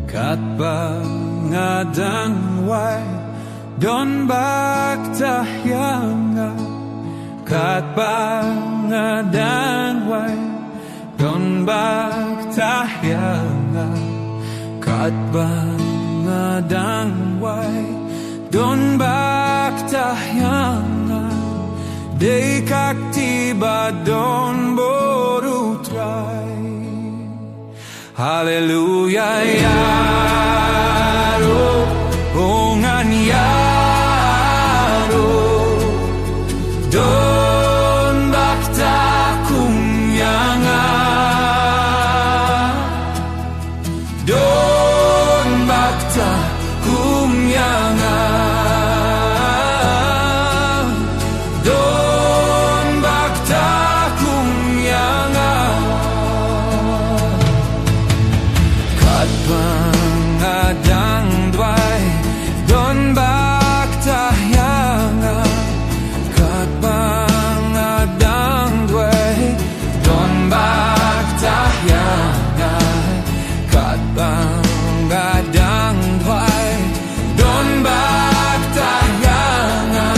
Kat bangadan way don bagtahyanga. Kat bangadan way don bagtahyanga. Kat bangadan way don bagtahyanga. Day kak tiba don boru try. Hallelujah, yaro, ongan yaro, don bakta kumyanga, don bakta kumyanga, don bakta kumyanga. Bangadang dway don bagtahyanga. Kat bangadang dway don bagtahyanga. Kat bangadang dway don bagtahyanga.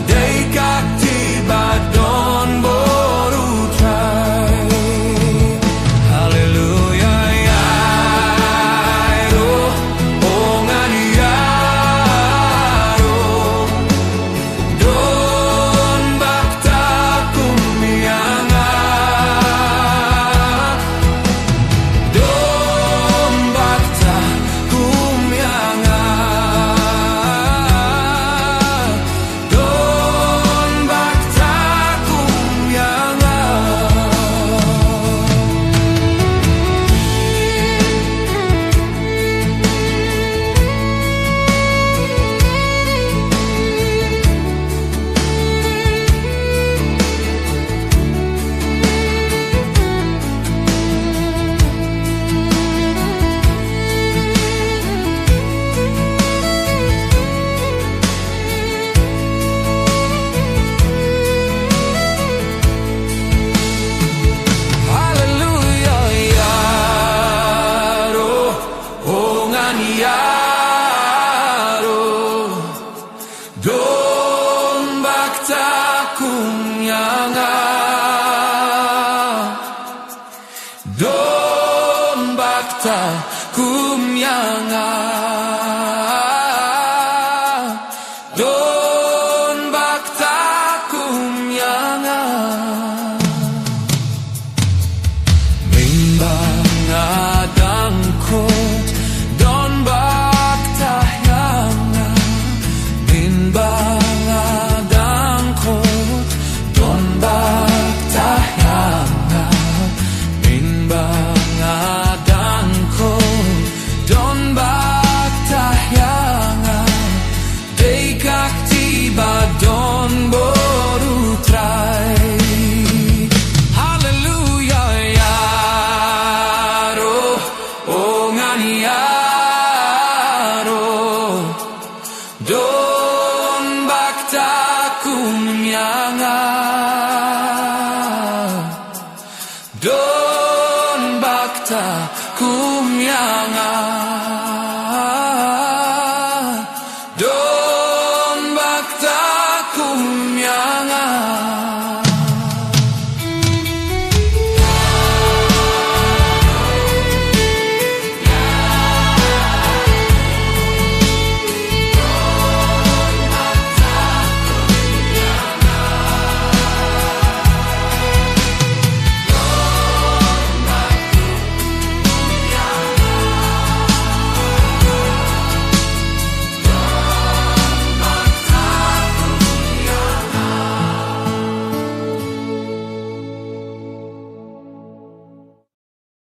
Day kak tiba don boru try. Hallelujah. Don bakta kumyanga, don bakta kumyanga, don bakta kumyanga. Mimbangadang kot don bagtahyanga. Bangadang kot don bagtahyanga. Bangadang kot don bagtahyanga. Day kak tiba don boru try. Hallelujah, yaro, ongan yaro.